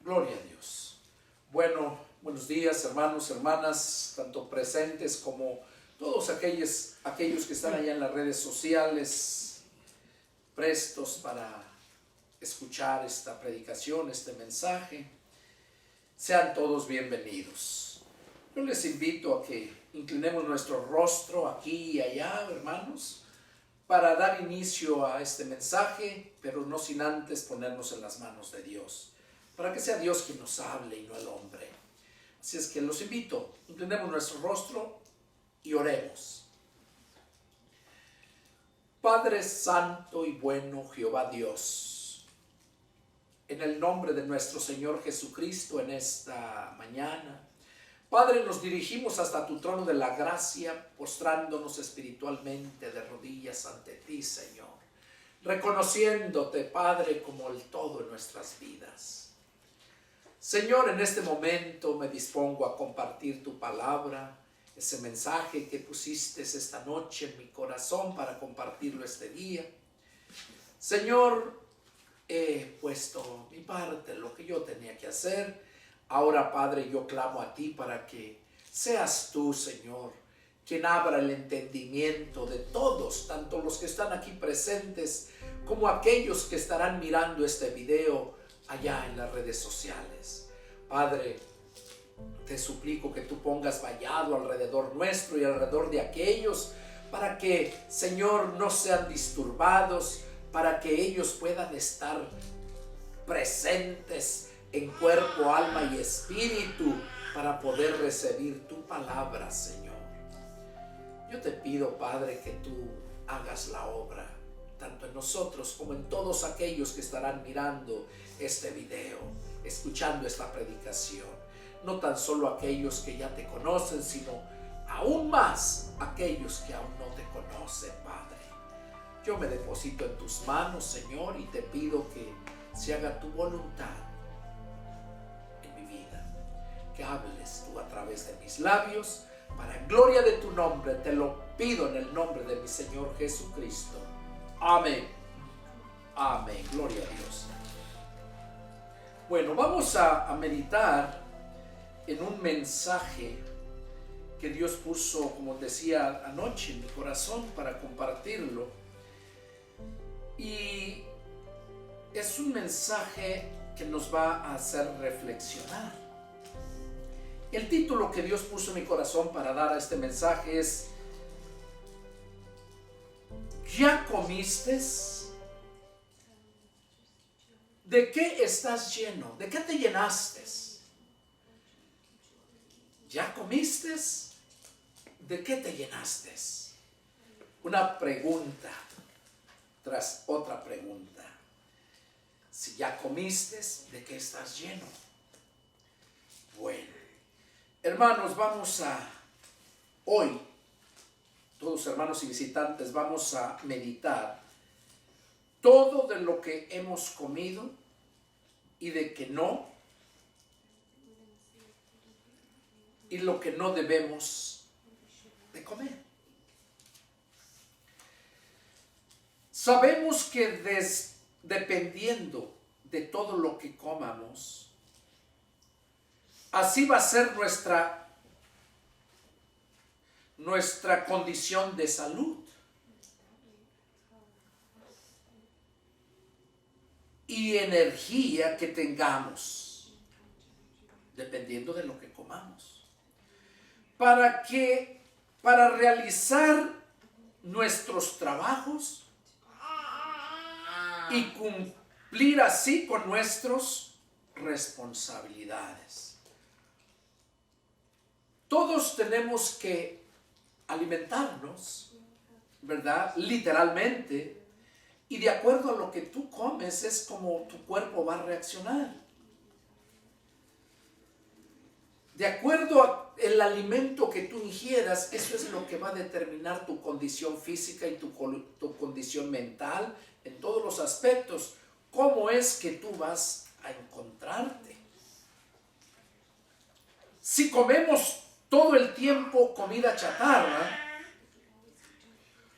Gloria a Dios. Bueno, buenos días, hermanos, hermanas, tanto presentes como todos aquellos que están allá en las redes sociales, prestos para escuchar esta predicación, este mensaje. Sean todos bienvenidos. Yo les invito a que inclinemos nuestro rostro aquí y allá, hermanos, para dar inicio a este mensaje, pero no sin antes ponernos en las manos de Dios, para que sea Dios quien nos hable y no el hombre. Así es que los invito, inclinemos nuestro rostro y oremos. Padre santo y bueno, Jehová Dios, en el nombre de nuestro Señor Jesucristo en esta mañana, Padre, nos dirigimos hasta tu trono de la gracia, postrándonos espiritualmente de rodillas ante ti, Señor, reconociéndote, Padre, como el todo en nuestras vidas. Señor, en este momento me dispongo a compartir tu palabra, ese mensaje que pusiste esta noche en mi corazón para compartirlo este día. Señor, he puesto mi parte, lo que yo tenía que hacer. Ahora, Padre, yo clamo a ti para que seas tú, Señor, quien abra el entendimiento de todos, tanto los que están aquí presentes como aquellos que estarán mirando este video allá en las redes sociales. Padre, te suplico que tú pongas vallado alrededor nuestro y alrededor de aquellos, para que, Señor, no sean disturbados, para que ellos puedan estar presentes en cuerpo, alma y espíritu, para poder recibir tu palabra, Señor. Yo te pido, Padre, que tú hagas la obra, tanto en nosotros como en todos aquellos que estarán mirando este video, escuchando esta predicación. No tan solo aquellos que ya te conocen, sino aún más aquellos que aún no te conocen, Padre. Yo me deposito en tus manos, Señor, y te pido que se haga tu voluntad en mi vida. Que hables tú a través de mis labios, para gloria de tu nombre. Te lo pido en el nombre de mi Señor Jesucristo. Amén. Amén. Gloria a Dios. Bueno, vamos a meditar en un mensaje que Dios puso, como decía anoche, en mi corazón para compartirlo. Y es un mensaje que nos va a hacer reflexionar. El título que Dios puso en mi corazón para dar a este mensaje es: ¿ya comiste? ¿De qué estás lleno? ¿De qué te llenaste? ¿Ya comiste? ¿De qué te llenaste? Una pregunta tras otra pregunta. Si ya comiste, ¿de qué estás lleno? Bueno, hermanos, vamos a hoy, todos hermanos y visitantes, vamos a meditar todo de lo que hemos comido y de que no, y lo que no debemos de comer. Sabemos que dependiendo de todo lo que comamos, así va a ser nuestra condición de salud. Y energía que tengamos, dependiendo de lo que comamos. Para realizar nuestros trabajos y cumplir así con nuestras responsabilidades. Todos tenemos que alimentarnos, ¿verdad? Literalmente. Y de acuerdo a lo que tú comes es como tu cuerpo va a reaccionar. De acuerdo al alimento que tú ingieras, eso es lo que va a determinar tu condición física y tu condición mental en todos los aspectos. ¿Cómo es que tú vas a encontrarte? Si comemos todo el tiempo comida chatarra,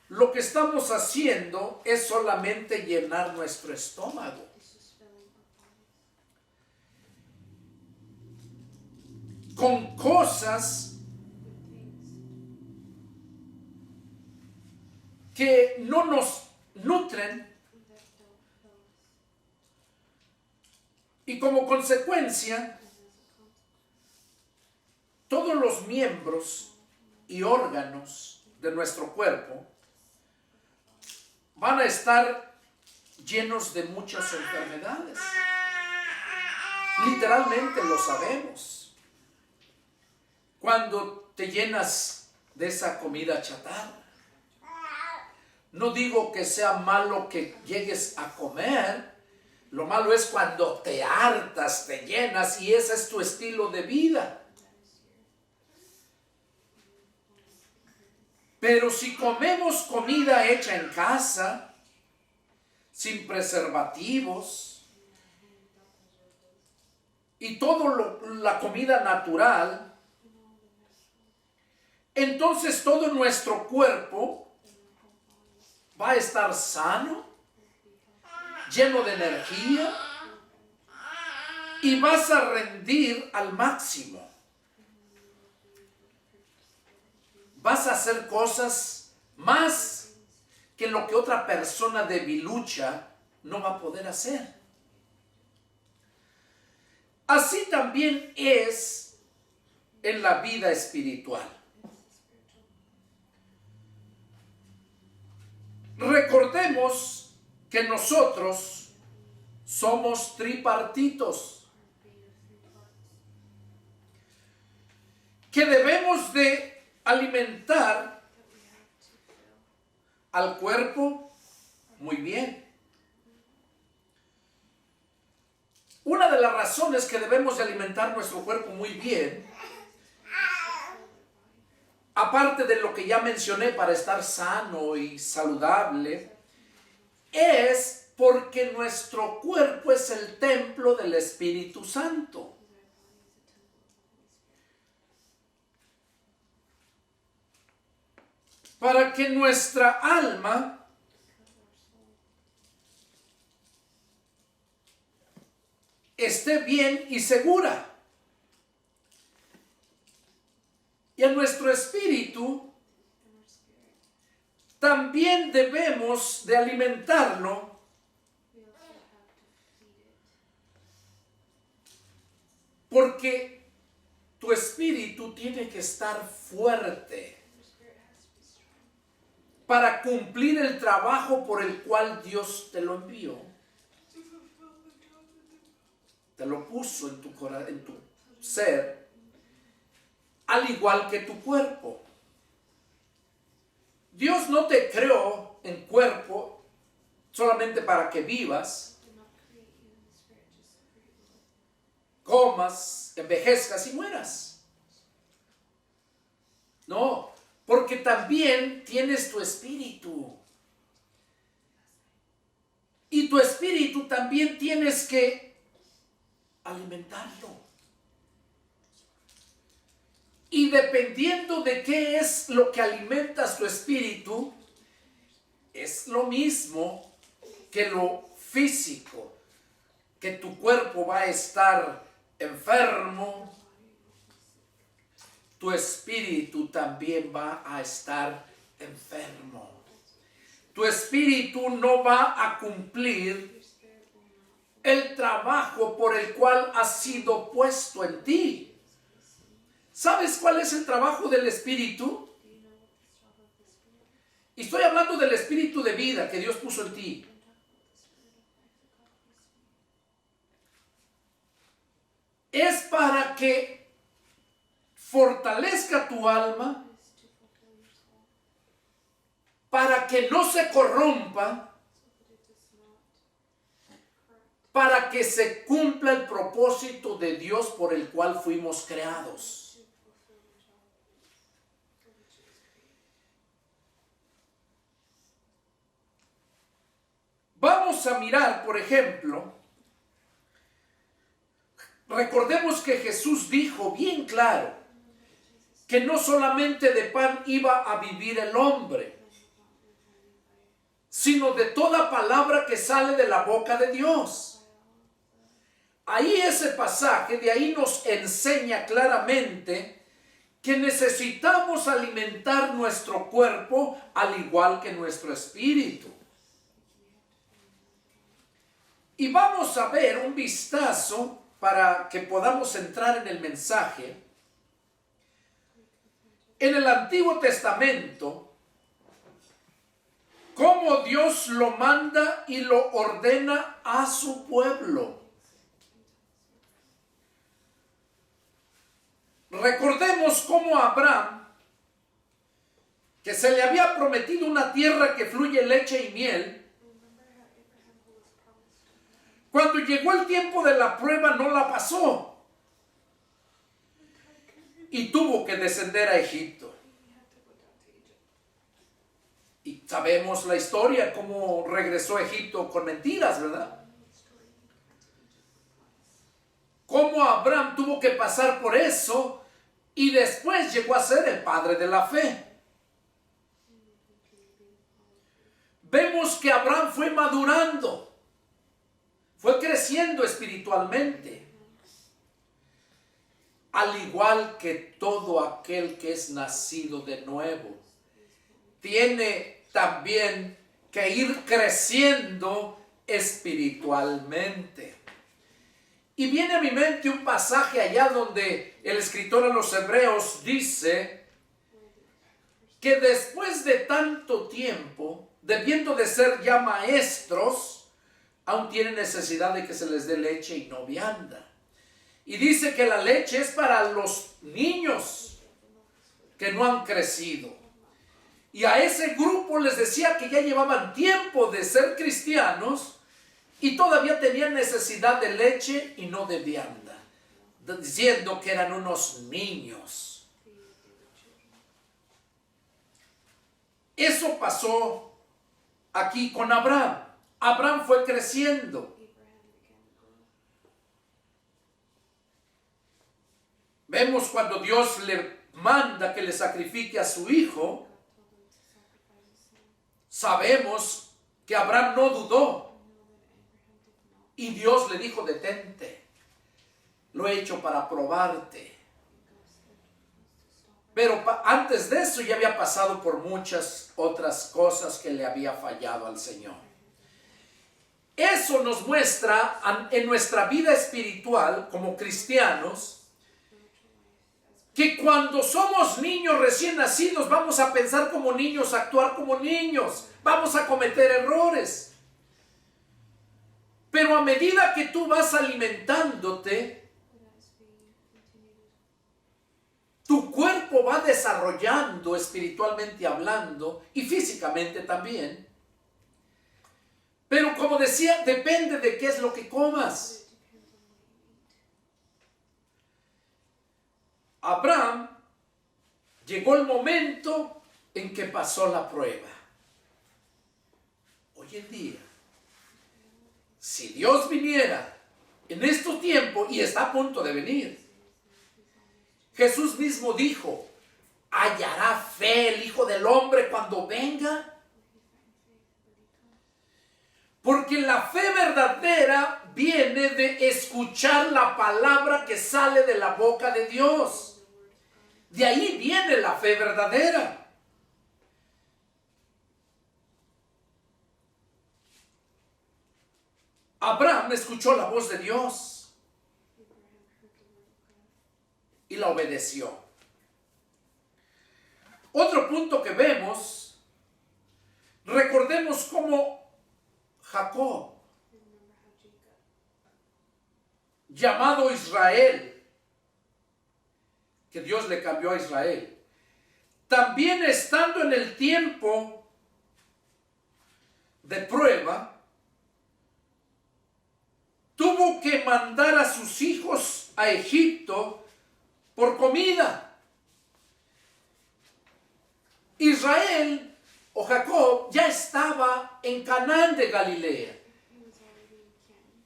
lo que estamos haciendo es solamente llenar nuestro estómago. con cosas que no nos nutren, y como consecuencia todos los miembros y órganos de nuestro cuerpo van a estar llenos de muchas enfermedades. Literalmente lo sabemos. Cuando te llenas de esa comida chatarra, no digo que sea malo que llegues a comer, lo malo es cuando te hartas, te llenas y ese es tu estilo de vida. Pero si comemos comida hecha en casa, sin preservativos, y la comida natural, entonces todo nuestro cuerpo va a estar sano, lleno de energía, y vas a rendir al máximo. Vas a hacer cosas más que lo que otra persona debilucha no va a poder hacer. Así también es en la vida espiritual. Recordemos que nosotros somos tripartitos, que debemos de alimentar al cuerpo muy bien. Una de las razones que debemos de alimentar nuestro cuerpo muy bien, aparte de lo que ya mencioné para estar sano y saludable, es porque nuestro cuerpo es el templo del Espíritu Santo. Para que nuestra alma esté bien y segura. Y a nuestro espíritu también debemos de alimentarlo porque tu espíritu tiene que estar fuerte para cumplir el trabajo por el cual Dios te lo envió. Te lo puso en tu ser, al igual que tu cuerpo. Dios no te creó en cuerpo solamente para que vivas, comas, envejezcas y mueras. No, porque también tienes tu espíritu. Y tu espíritu también tienes que alimentarlo. Y dependiendo de qué es lo que alimentas tu espíritu, es lo mismo que lo físico, que tu cuerpo va a estar enfermo, tu espíritu también va a estar enfermo. Tu espíritu no va a cumplir el trabajo por el cual ha sido puesto en ti. ¿Sabes cuál es el trabajo del espíritu? Y estoy hablando del espíritu de vida que Dios puso en ti. Es para que fortalezca tu alma, para que no se corrompa, para que se cumpla el propósito de Dios por el cual fuimos creados. Vamos a mirar, por ejemplo, recordemos que Jesús dijo bien claro que no solamente de pan iba a vivir el hombre, sino de toda palabra que sale de la boca de Dios. Ahí ese pasaje, de ahí nos enseña claramente que necesitamos alimentar nuestro cuerpo al igual que nuestro espíritu. Y vamos a ver un vistazo para que podamos entrar en el mensaje. En el Antiguo Testamento, cómo Dios lo manda y lo ordena a su pueblo. Recordemos cómo Abraham, que se le había prometido una tierra que fluye leche y miel, cuando llegó el tiempo de la prueba no la pasó y tuvo que descender a Egipto. Y sabemos la historia, cómo regresó a Egipto con mentiras, ¿verdad? Cómo Abraham tuvo que pasar por eso y después llegó a ser el padre de la fe. Vemos que Abraham fue madurando, fue creciendo espiritualmente, al igual que todo aquel que es nacido de nuevo. Tiene también que ir creciendo espiritualmente. Y viene a mi mente un pasaje allá donde el escritor a los Hebreos dice que después de tanto tiempo, debiendo de ser ya maestros, aún tienen necesidad de que se les dé leche y no vianda. Y dice que la leche es para los niños que no han crecido. Y a ese grupo les decía que ya llevaban tiempo de ser cristianos y todavía tenían necesidad de leche y no de vianda, diciendo que eran unos niños. Eso pasó aquí con Abraham. Abraham fue creciendo. Vemos cuando Dios le manda que le sacrifique a su hijo. Sabemos que Abraham no dudó. Y Dios le dijo, detente. Lo he hecho para probarte. Pero antes de eso ya había pasado por muchas otras cosas que le había fallado al Señor. Eso nos muestra en nuestra vida espiritual como cristianos que cuando somos niños recién nacidos vamos a pensar como niños, actuar como niños, vamos a cometer errores. Pero a medida que tú vas alimentándote, tu cuerpo va desarrollando espiritualmente hablando y físicamente también. Pero como decía, depende de qué es lo que comas. Abraham llegó el momento en que pasó la prueba. Hoy en día, si Dios viniera en estos tiempos, y está a punto de venir, Jesús mismo dijo, ¿hallará fe el Hijo del Hombre cuando venga? Porque la fe verdadera viene de escuchar la palabra que sale de la boca de Dios. De ahí viene la fe verdadera. Abraham escuchó la voz de Dios y la obedeció. Otro punto que vemos, recordemos cómo Jacob, llamado Israel, que Dios le cambió a Israel, también estando en el tiempo de prueba, tuvo que mandar a sus hijos a Egipto por comida. Israel o Jacob ya estaba en Canaán de Galilea.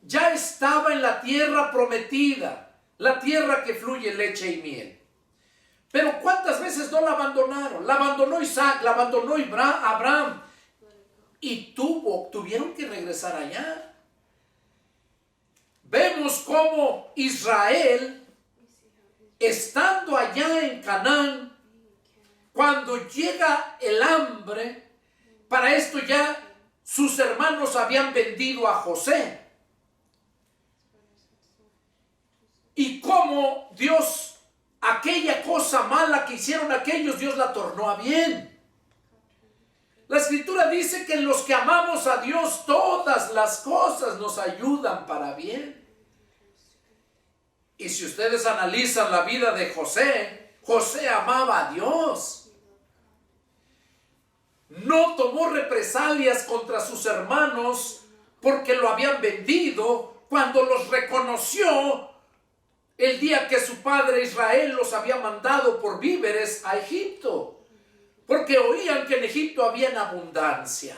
Ya estaba en la tierra prometida, la tierra que fluye leche y miel. Pero ¿cuántas veces no la abandonaron? La abandonó Isaac, la abandonó Abraham. Y tuvieron que regresar allá. vemos cómo Israel, estando allá en Canaán, cuando llega el hambre, para esto ya sus hermanos habían vendido a José. Y cómo Dios, aquella cosa mala que hicieron aquellos, Dios la tornó a bien. La Escritura dice que en los que amamos a Dios, todas las cosas nos ayudan para bien. Y si ustedes analizan la vida de José, José amaba a Dios. No tomó represalias contra sus hermanos porque lo habían vendido cuando los reconoció el día que su padre Israel los había mandado por víveres a Egipto, porque oían que en Egipto había en abundancia.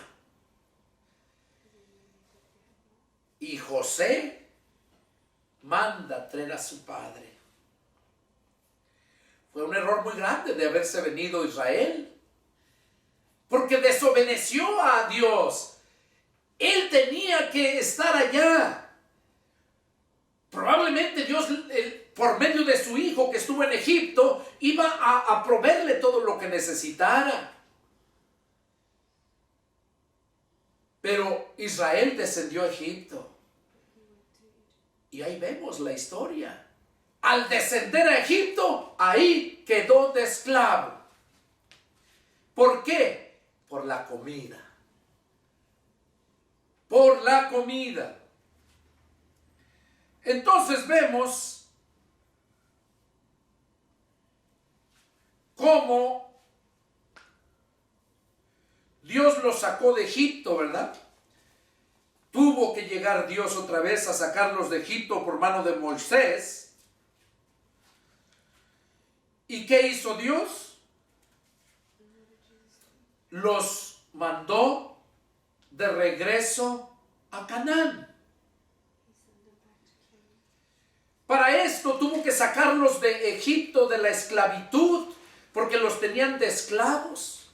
Y José manda traer a su padre. Fue un error muy grande de haberse venido a Israel, porque desobedeció a Dios. Él tenía que estar allá. Probablemente Dios, por medio de su hijo que estuvo en Egipto, iba a proveerle todo lo que necesitara. Pero Israel descendió a Egipto. Y ahí vemos la historia. Al descender a Egipto, ahí quedó de esclavo. ¿Por qué? Por la comida. Por la comida. Entonces vemos cómo Dios los sacó de Egipto, ¿verdad? Tuvo que llegar Dios otra vez a sacarlos de Egipto por mano de Moisés. ¿Y qué hizo Dios? Los mandó de regreso a Canaán. Para esto tuvo que sacarlos de Egipto, de la esclavitud, porque los tenían de esclavos.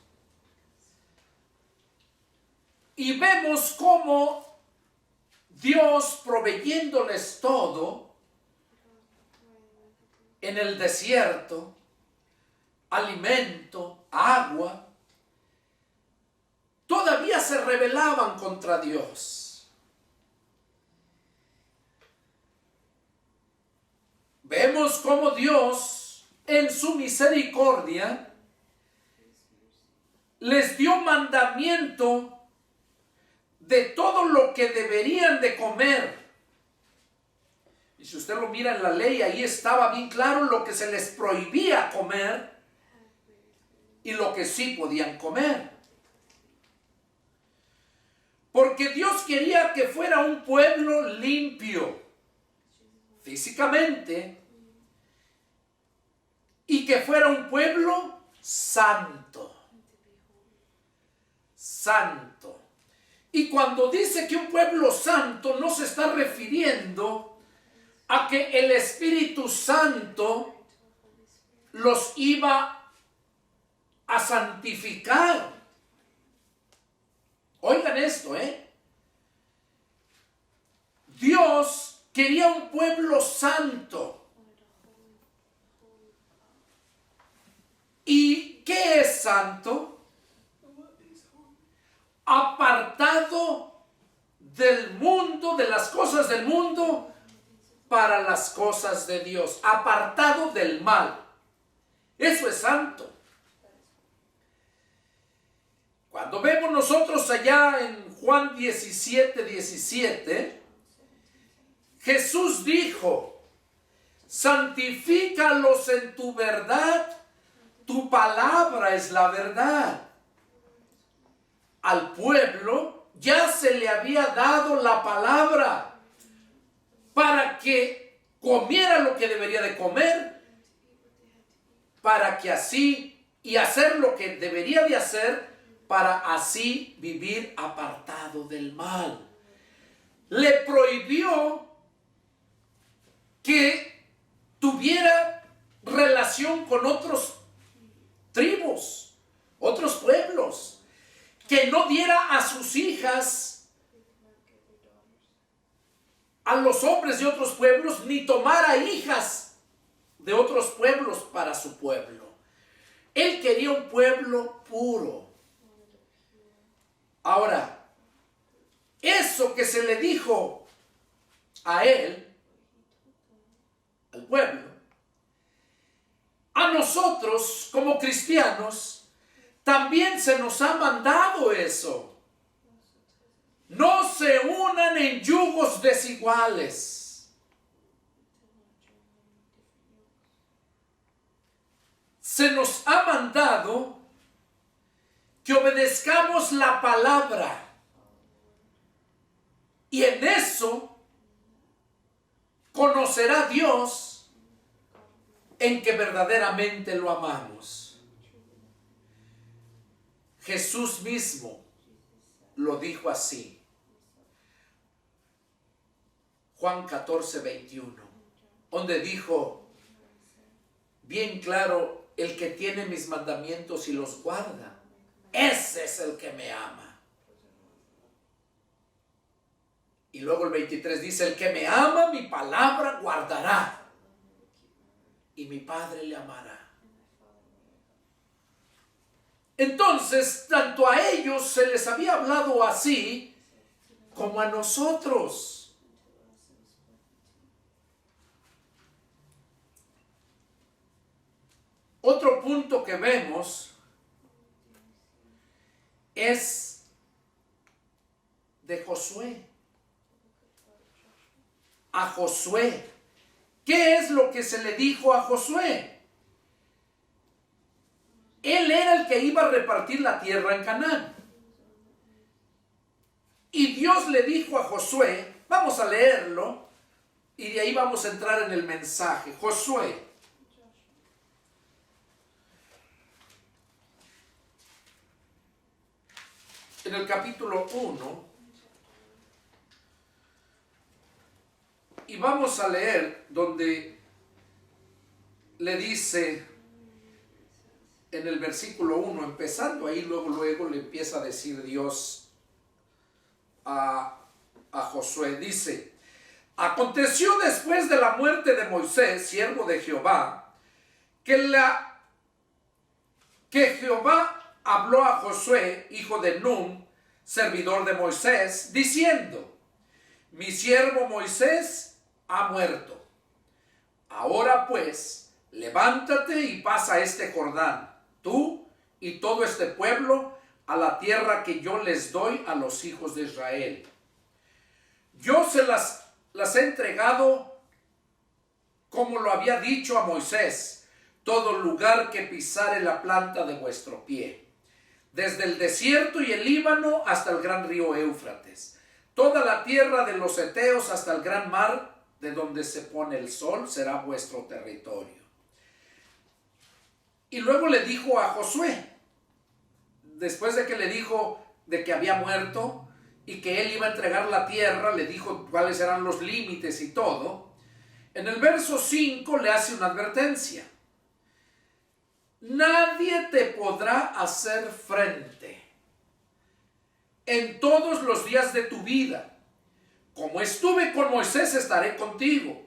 Y vemos cómo Dios, proveyéndoles todo en el desierto, alimento, agua, todavía se rebelaban contra Dios. Vemos cómo Dios, en su misericordia, les dio mandamiento de todo lo que deberían de comer. Y si usted lo mira en la ley, ahí estaba bien claro lo que se les prohibía comer y lo que sí podían comer. Porque Dios quería que fuera un pueblo limpio físicamente, y que fuera un pueblo santo. Santo. Y cuando dice que un pueblo santo, no se está refiriendo a que el Espíritu Santo los iba a santificar. Oigan esto, Dios quería un pueblo santo. ¿Y qué es santo? Apartado del mundo, de las cosas del mundo, para las cosas de Dios. Apartado del mal. Eso es santo. Cuando vemos nosotros allá en Juan 17:17, Jesús dijo: santifícalos en tu verdad, tu palabra es la verdad. Al pueblo ya se le había dado la palabra para que comiera lo que debería de comer, para que así, y hacer lo que debería de hacer, para así vivir apartado del mal. Le prohibió que tuviera relación con otros tribus, otros pueblos, que no diera a sus hijas a los los hombres de otros pueblos, ni tomara hijas de otros pueblos para su pueblo. Él quería un pueblo puro. Ahora, eso que se le dijo a él, al pueblo, a nosotros como cristianos, también se nos ha mandado eso. No se unan en yugos desiguales. Se nos ha mandado que obedezcamos la palabra. Y en eso conocerá Dios en que verdaderamente lo amamos. Jesús mismo lo dijo así. Juan 14, 21, donde dijo bien claro, el que tiene mis mandamientos y los guarda, ese es el que me ama. Y luego el 23 dice, el que me ama, mi palabra guardará, y mi Padre le amará. Entonces, tanto a ellos se les había hablado así, como a nosotros. Otro punto que vemos es de Josué. A Josué. ¿Qué es lo que se le dijo a Josué? Él era el que iba a repartir la tierra en Canaán. Y Dios le dijo a Josué, vamos a leerlo, y de ahí vamos a entrar en el mensaje. Josué. En el capítulo 1, y vamos a leer donde le dice en el versículo 1, empezando ahí, luego le empieza a decir Dios a Josué, dice, aconteció después de la muerte de Moisés, siervo de Jehová, que Jehová habló a Josué, hijo de Nun, servidor de Moisés, diciendo, mi siervo Moisés ha muerto. Ahora pues, levántate y pasa este Jordán, tú y todo este pueblo, a la tierra que yo les doy a los hijos de Israel. Yo se las he entregado como lo había dicho a Moisés, todo lugar que pisare la planta de vuestro pie, desde el desierto y el Líbano hasta el gran río Éufrates, toda la tierra de los heteos hasta el gran mar, de donde se pone el sol, será vuestro territorio. Y luego le dijo a Josué, después de que le dijo de que había muerto y que él iba a entregar la tierra, le dijo cuáles eran los límites y todo. En el verso 5 le hace una advertencia. Nadie te podrá hacer frente en todos los días de tu vida. Como estuve con Moisés, estaré contigo.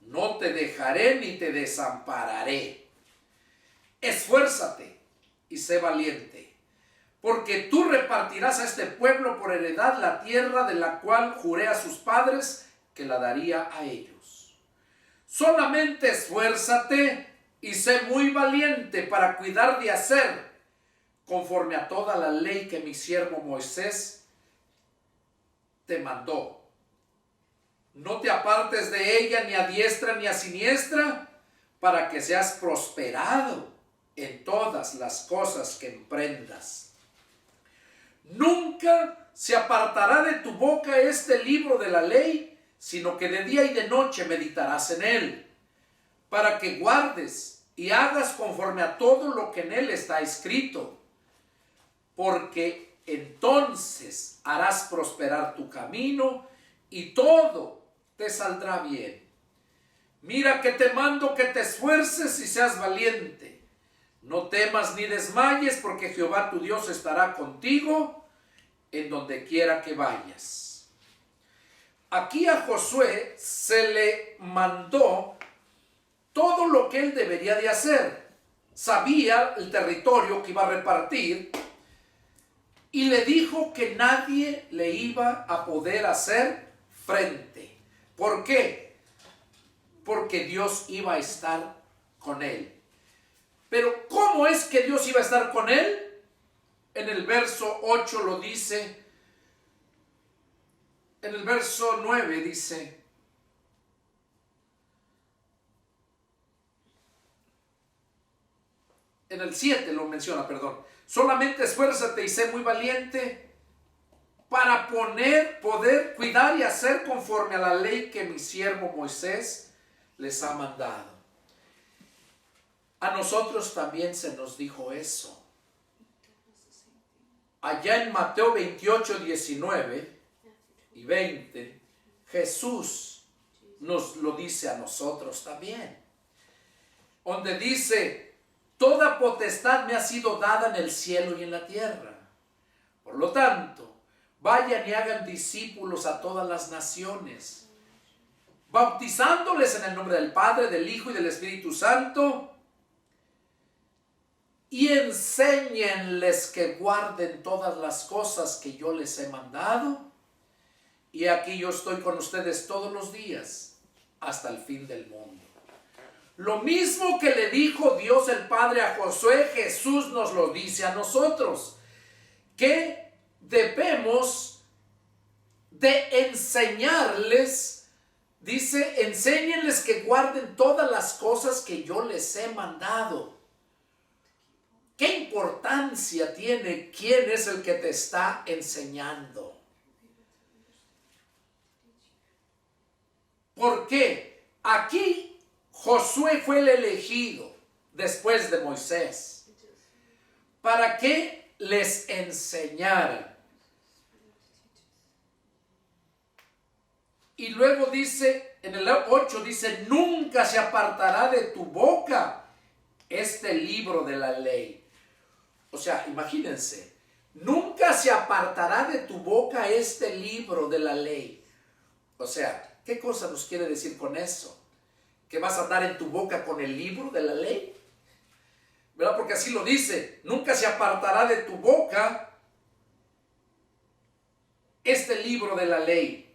No te dejaré ni te desampararé. Esfuérzate y sé valiente, porque tú repartirás a este pueblo por heredad la tierra de la cual juré a sus padres que la daría a ellos. Solamente esfuérzate y sé muy valiente para cuidar de hacer conforme a toda la ley que mi siervo Moisés te mandó. No te apartes de ella ni a diestra ni a siniestra, para que seas prosperado en todas las cosas que emprendas. Nunca se apartará de tu boca este libro de la ley, sino que de día y de noche meditarás en él, para que guardes y hagas conforme a todo lo que en él está escrito, porque entonces harás prosperar tu camino y todo te saldrá bien. Mira que te mando que te esfuerces y seas valiente. No temas ni desmayes, porque Jehová tu Dios estará contigo en donde quiera que vayas. aquí a Josué se le mandó todo lo que él debería de hacer. Sabía el territorio que iba a repartir y le dijo que nadie le iba a poder hacer frente. ¿Por qué? Porque Dios iba a estar con él. Pero ¿cómo es que Dios iba a estar con él? En el verso 8 lo dice. En el verso 9 dice: en el 7 lo menciona, perdón. Solamente esfuérzate y sé muy valiente para poder cuidar y hacer conforme a la ley que mi siervo Moisés les ha mandado. A nosotros también se nos dijo eso. Allá en Mateo 28, 19 y 20, Jesús nos lo dice a nosotros también. Donde dice: toda potestad me ha sido dada en el cielo y en la tierra. Por lo tanto, vayan y hagan discípulos a todas las naciones, bautizándoles en el nombre del Padre, del Hijo y del Espíritu Santo, y enséñenles que guarden todas las cosas que yo les he mandado. Y aquí yo estoy con ustedes todos los días hasta el fin del mundo. Lo mismo que le dijo Dios el Padre a Josué, Jesús nos lo dice a nosotros, que debemos de enseñarles. Dice: enséñenles que guarden todas las cosas que yo les he mandado. ¿Qué importancia tiene quién es el que te está enseñando? ¿Por qué? Aquí Josué fue el elegido después de Moisés para que les enseñara. Y luego dice, en el 8 dice: nunca se apartará de tu boca este libro de la ley. O sea, imagínense, nunca se apartará de tu boca este libro de la ley. O sea, ¿qué cosa nos quiere decir con eso? ¿Que vas a andar en tu boca con el libro de la ley? ¿Verdad? Porque así lo dice: nunca se apartará de tu boca este libro de la ley,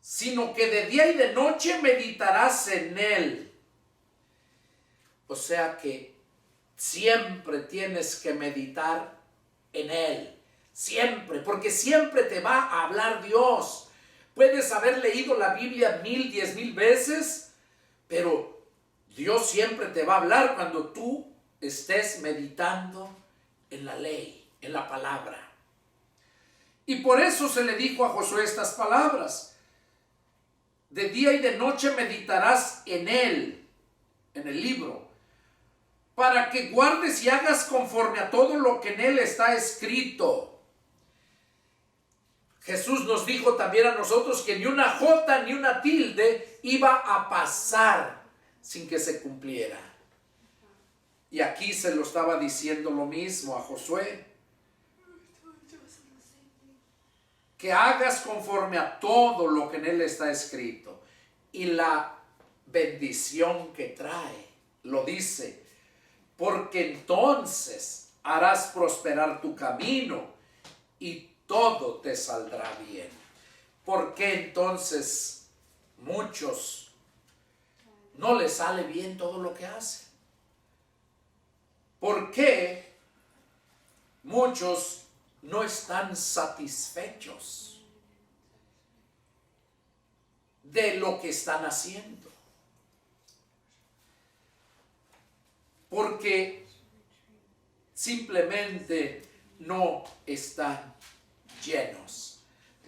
sino que de día y de noche meditarás en él. O sea que siempre tienes que meditar en él, siempre, porque siempre te va a hablar Dios. Puedes haber leído la Biblia 1000, 10,000 veces, pero Dios siempre te va a hablar cuando tú estés meditando en la ley, en la palabra. Y por eso se le dijo a Josué estas palabras: de día y de noche meditarás en él, en el libro, para que guardes y hagas conforme a todo lo que en él está escrito. Jesús nos dijo también a nosotros que ni una jota ni una tilde iba a pasar sin que se cumpliera. Y aquí se lo estaba diciendo lo mismo a Josué: que hagas conforme a todo lo que en él está escrito. Y la bendición que trae, lo dice: porque entonces harás prosperar tu camino y todo te saldrá bien. ¿Por qué entonces muchos no les sale bien todo lo que hacen? ¿Por qué muchos no están satisfechos de lo que están haciendo? Porque simplemente no están llenos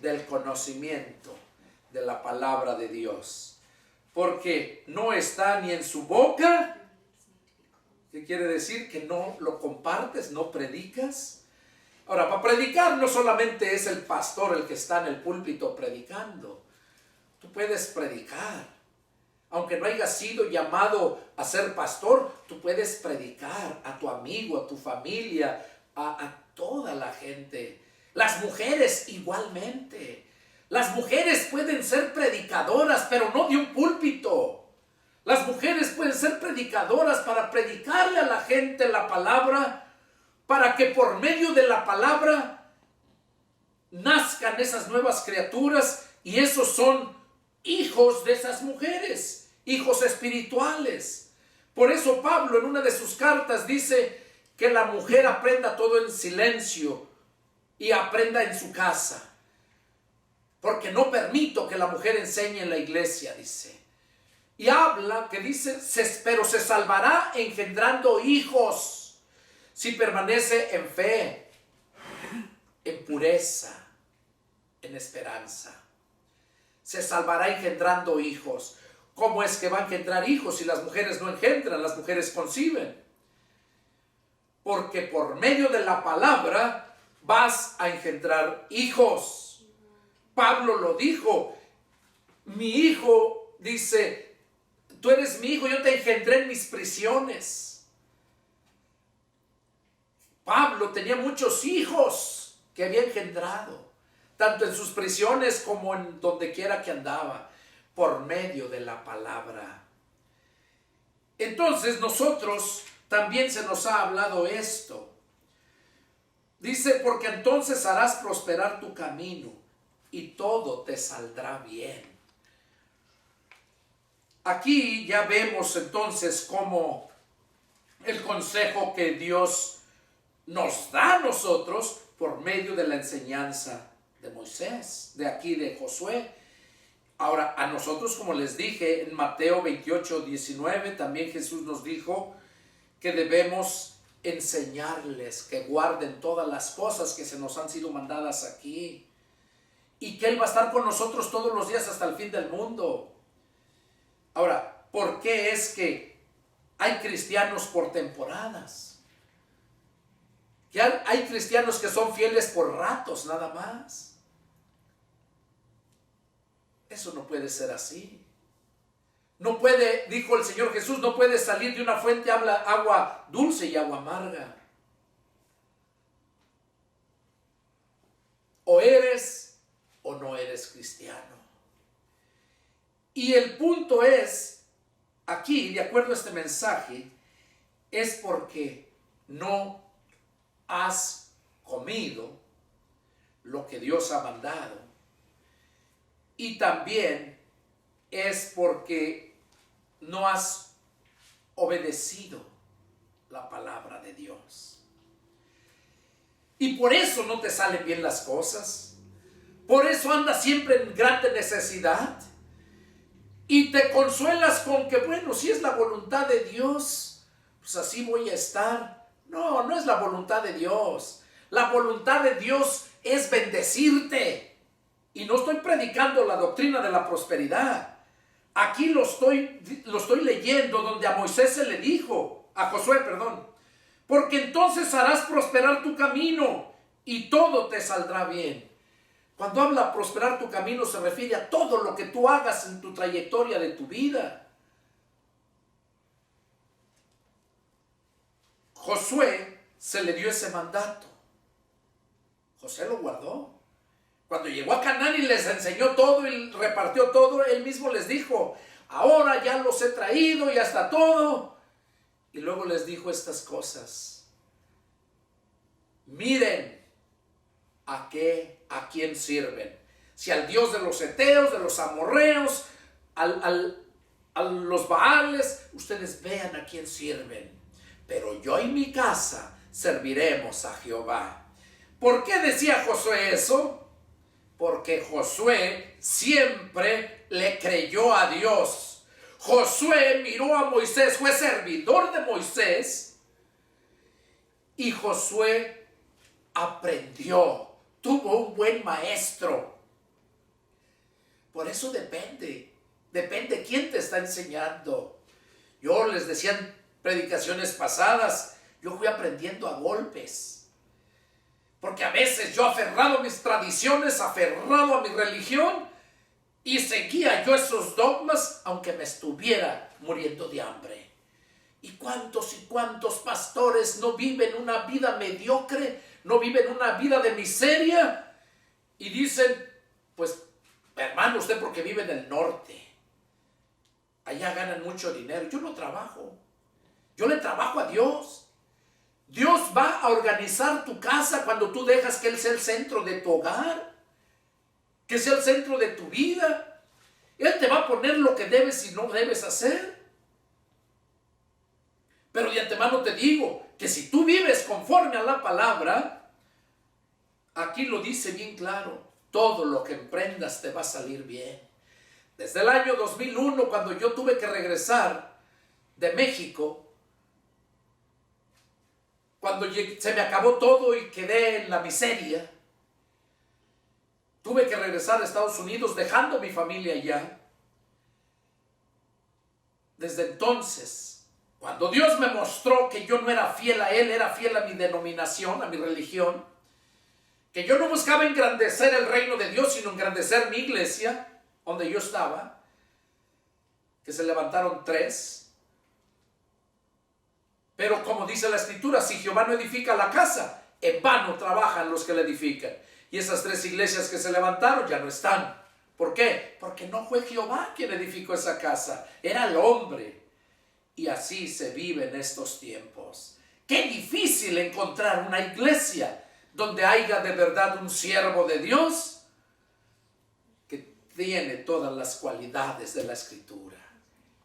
del conocimiento de la palabra de Dios, porque no está ni en su boca. ¿Qué quiere decir? Que no lo compartes, no predicas. Ahora, para predicar no solamente es el pastor el que está en el púlpito predicando. Tú puedes predicar, aunque no hayas sido llamado a ser pastor. Tú puedes predicar a tu amigo, a tu familia, a toda la gente. Las mujeres igualmente. Las mujeres pueden ser predicadoras, pero no de un púlpito. Las mujeres pueden ser predicadoras para predicarle a la gente la palabra, para que por medio de la palabra nazcan esas nuevas criaturas, y esos son hijos de esas mujeres, hijos espirituales. Por eso Pablo en una de sus cartas dice que la mujer aprenda todo en silencio y aprenda en su casa. Porque no permito que la mujer enseñe en la iglesia, dice. Y habla que dice, pero se salvará engendrando hijos si permanece en fe, en pureza, en esperanza. Se salvará engendrando hijos. ¿Cómo es que va a engendrar hijos si las mujeres no engendran? Las mujeres conciben. Porque por medio de la palabra vas a engendrar hijos. Pablo lo dijo. Mi hijo, dice, tú eres mi hijo, yo te engendré en mis prisiones. Pablo tenía muchos hijos que había engendrado, tanto en sus prisiones como en donde quiera que andaba, por medio de la palabra. Entonces nosotros también se nos ha hablado esto. Dice, porque entonces harás prosperar tu camino y todo te saldrá bien. Aquí ya vemos entonces cómo el consejo que Dios nos da a nosotros por medio de la enseñanza de Moisés, de aquí de Josué. Ahora, a nosotros, como les dije, en Mateo 28, 19, también Jesús nos dijo que debemos enseñarles que guarden todas las cosas que se nos han sido mandadas aquí, y que Él va a estar con nosotros todos los días hasta el fin del mundo. Ahora, ¿por qué es que hay cristianos por temporadas? Que hay cristianos que son fieles por ratos nada más. Eso no puede ser así. No puede, dijo el Señor Jesús, no puede salir de una fuente agua dulce y agua amarga. O eres o no eres cristiano. Y el punto es, aquí, de acuerdo a este mensaje, es porque no has comido lo que Dios ha mandado. Y también es porque no has obedecido la palabra de Dios. Y por eso no te salen bien las cosas. Por eso andas siempre en grande necesidad. Y te consuelas con que, bueno, si es la voluntad de Dios, pues así voy a estar. No, no es la voluntad de Dios. La voluntad de Dios es bendecirte. Y no estoy predicando la doctrina de la prosperidad. Aquí lo estoy leyendo donde a Moisés se le dijo, a Josué, perdón, porque entonces harás prosperar tu camino y todo te saldrá bien. Cuando habla prosperar tu camino se refiere a todo lo que tú hagas en tu trayectoria de tu vida. Josué se le dio ese mandato. José lo guardó. Cuando llegó a Canaán y les enseñó todo y repartió todo, él mismo les dijo, ahora ya los he traído y hasta todo. Y luego les dijo estas cosas. Miren a quién sirven. Si al Dios de los heteos, de los amorreos, a los baales, ustedes vean a quién sirven. Pero yo y mi casa serviremos a Jehová. ¿Por qué decía Josué eso? Porque Josué siempre le creyó a Dios. Josué miró a Moisés, fue servidor de Moisés. Y Josué aprendió, tuvo un buen maestro. Por eso depende quién te está enseñando. Yo les decía en predicaciones pasadas, yo fui aprendiendo a golpes. Porque a veces yo aferrado a mis tradiciones, aferrado a mi religión, y seguía yo esos dogmas aunque me estuviera muriendo de hambre. ¿Y cuántos pastores no viven una vida mediocre, no viven una vida de miseria? Y dicen, pues Hermano, usted porque vive en el norte, allá ganan mucho dinero. Yo no trabajo, yo le trabajo a Dios. Dios va a organizar tu casa cuando tú dejas que Él sea el centro de tu hogar, que sea el centro de tu vida. Él te va a poner lo que debes y no debes hacer. Pero de antemano te digo que si tú vives conforme a la palabra, aquí lo dice bien claro, todo lo que emprendas te va a salir bien. Desde el año 2001, cuando yo tuve que regresar de México, cuando se me acabó todo y quedé en la miseria, tuve que regresar a Estados Unidos dejando mi familia allá. Desde entonces, cuando Dios me mostró que yo no era fiel a Él, era fiel a mi denominación, a mi religión, que yo no buscaba engrandecer el reino de Dios, sino engrandecer mi iglesia, donde yo estaba, que se levantaron 3. Pero como dice la Escritura, si Jehová no edifica la casa, en vano trabajan los que la edifican. Y esas 3 iglesias que se levantaron ya no están. ¿Por qué? Porque no fue Jehová quien edificó esa casa, era el hombre. Y así se vive en estos tiempos. Qué difícil encontrar una iglesia donde haya de verdad un siervo de Dios que tiene todas las cualidades de la Escritura.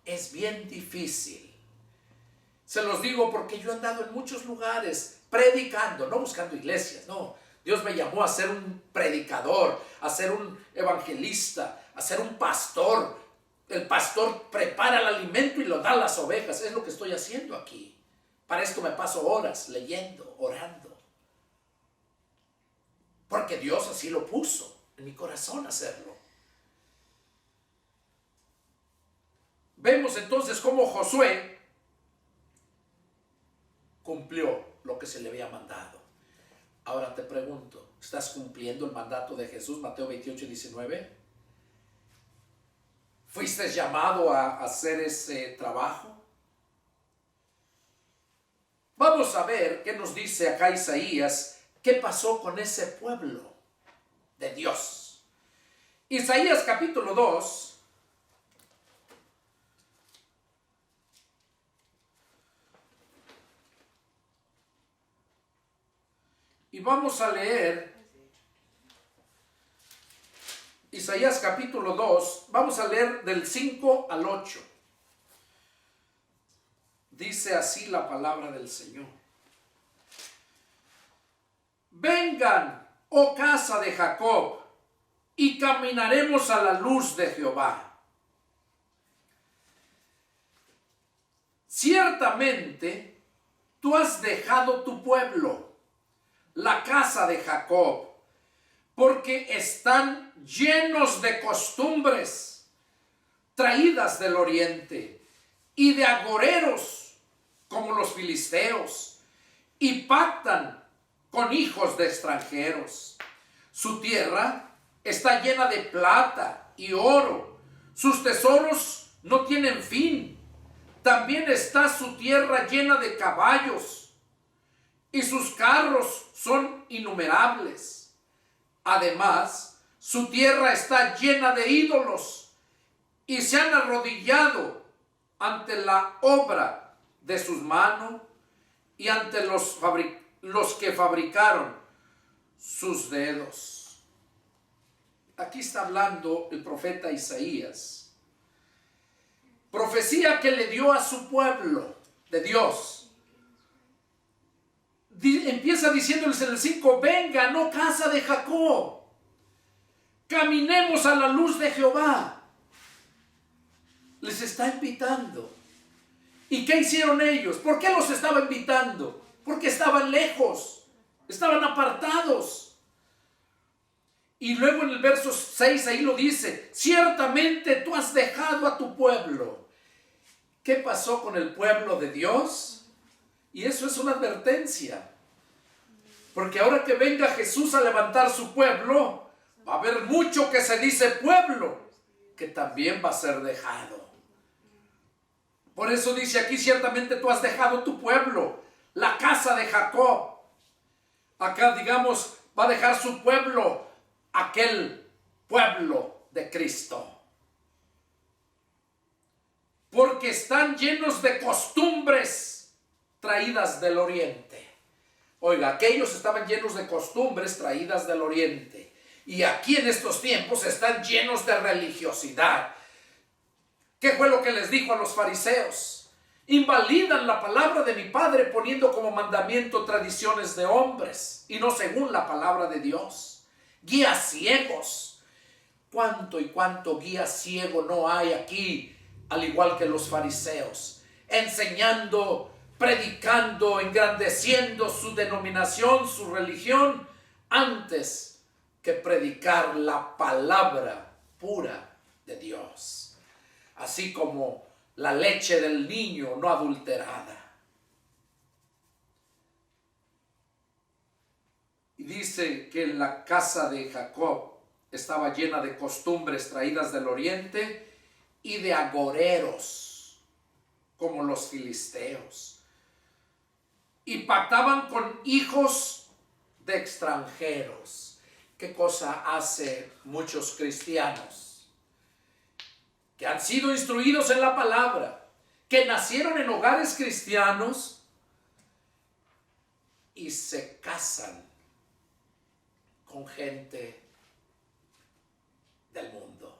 Es bien difícil. Se los digo porque yo he andado en muchos lugares predicando, no buscando iglesias, no. Dios me llamó a ser un predicador, a ser un evangelista, a ser un pastor. El pastor prepara el alimento y lo da a las ovejas. Es lo que estoy haciendo aquí. Para esto me paso horas leyendo, orando. Porque Dios así lo puso en mi corazón hacerlo. Vemos entonces cómo Josué cumplió lo que se le había mandado. Ahora te pregunto, ¿estás cumpliendo el mandato de Jesús? Mateo 28:19. ¿Fuiste llamado a hacer ese trabajo? Vamos a ver qué nos dice acá Isaías, qué pasó con ese pueblo de Dios. Isaías capítulo 2. Y vamos a leer Isaías capítulo 2, vamos a leer del 5 al 8. Dice así la palabra del Señor. Vengan, oh casa de Jacob, y caminaremos a la luz de Jehová. Ciertamente, tú has dejado tu pueblo, la casa de Jacob, porque están llenos de costumbres traídas del oriente y de agoreros como los filisteos, y pactan con hijos de extranjeros. Su tierra está llena de plata y oro, sus tesoros no tienen fin. También está su tierra llena de caballos, y sus carros son innumerables. Además, su tierra está llena de ídolos, y se han arrodillado ante la obra de sus manos y ante los que fabricaron sus dedos. Aquí está hablando el profeta Isaías. Profecía que le dio a su pueblo de Dios. Empieza diciéndoles en el 5, vengan, oh casa de Jacob, caminemos a la luz de Jehová. Les está invitando. ¿Y qué hicieron ellos? ¿Por qué los estaba invitando? Porque estaban lejos, estaban apartados. Y luego en el verso 6 ahí lo dice, ciertamente tú has dejado a tu pueblo. ¿Qué pasó con el pueblo de Dios? Y eso es una advertencia. Porque ahora que venga Jesús a levantar su pueblo, va a haber mucho que se dice pueblo, que también va a ser dejado. Por eso dice aquí, ciertamente tú has dejado tu pueblo, la casa de Jacob. Acá, digamos, va a dejar su pueblo, aquel pueblo de Cristo. Porque están llenos de costumbres traídas del oriente. Oiga, aquellos estaban llenos de costumbres traídas del oriente. Y aquí en estos tiempos están llenos de religiosidad. ¿Qué fue lo que les dijo a los fariseos? Invalidan la palabra de mi Padre poniendo como mandamiento tradiciones de hombres y no según la palabra de Dios. Guías ciegos. ¿Cuánto y cuánto guía ciego no hay aquí? Al igual que los fariseos, enseñando, predicando, engrandeciendo su denominación, su religión, antes que predicar la palabra pura de Dios. Así como la leche del niño no adulterada. Y dice que la casa de Jacob estaba llena de costumbres traídas del oriente y de agoreros, como los filisteos. Y pactaban con hijos de extranjeros. ¿Qué cosa hace muchos cristianos? Que han sido instruidos en la palabra, que nacieron en hogares cristianos y se casan con gente del mundo,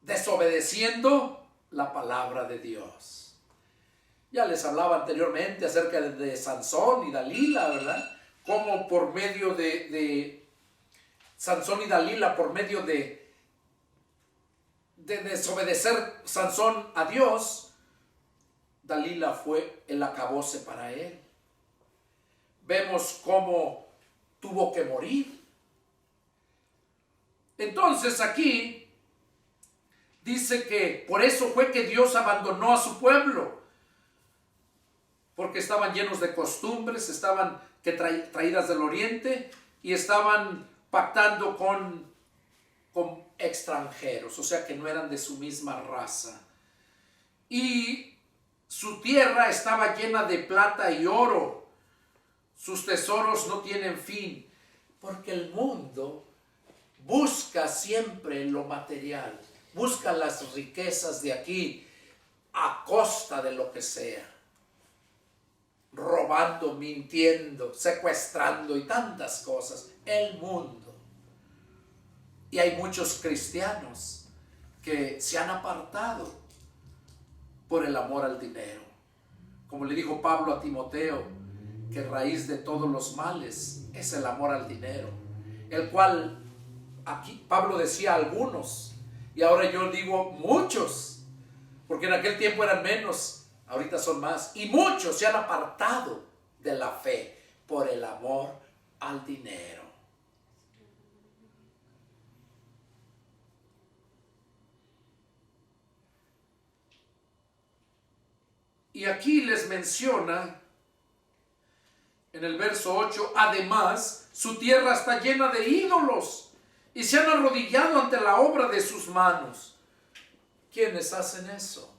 desobedeciendo la palabra de Dios. Ya les hablaba anteriormente acerca de Sansón y Dalila, ¿verdad? Como por medio de Sansón y Dalila, por medio de desobedecer Sansón a Dios, Dalila fue el acabose para él. Vemos cómo tuvo que morir. Entonces aquí dice que por eso fue que Dios abandonó a su pueblo, porque estaban llenos de costumbres, estaban traídas del oriente y estaban pactando con extranjeros, o sea que no eran de su misma raza. Y su tierra estaba llena de plata y oro, sus tesoros no tienen fin, porque el mundo busca siempre lo material. Busca las riquezas de aquí a costa de lo que sea. Robando, mintiendo, secuestrando y tantas cosas. El mundo. Y hay muchos cristianos que se han apartado por el amor al dinero. Como le dijo Pablo a Timoteo, que raíz de todos los males es el amor al dinero. El cual, aquí Pablo decía algunos, y ahora yo digo muchos, porque en aquel tiempo eran menos, ahorita son más. Y muchos se han apartado de la fe por el amor al dinero. Y aquí les menciona en el verso 8, además, su tierra está llena de ídolos y se han arrodillado ante la obra de sus manos. ¿Quiénes hacen eso?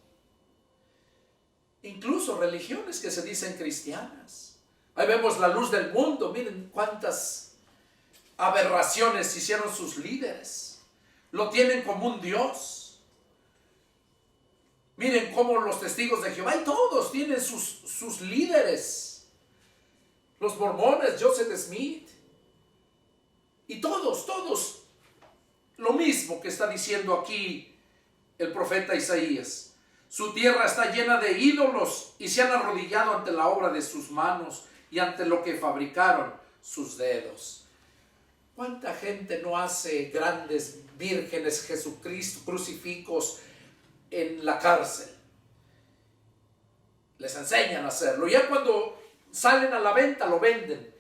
Incluso religiones que se dicen cristianas. Ahí vemos la luz del mundo. Miren cuántas aberraciones hicieron sus líderes. Lo tienen como un Dios. Miren cómo los testigos de Jehová y todos tienen sus líderes. Los mormones, Joseph Smith. Y todos lo mismo que está diciendo aquí el profeta Isaías. Su tierra está llena de ídolos y se han arrodillado ante la obra de sus manos y ante lo que fabricaron sus dedos. ¿Cuánta gente no hace grandes vírgenes Jesucristo, crucifijos en la cárcel? Les enseñan a hacerlo. Ya cuando salen a la venta lo venden.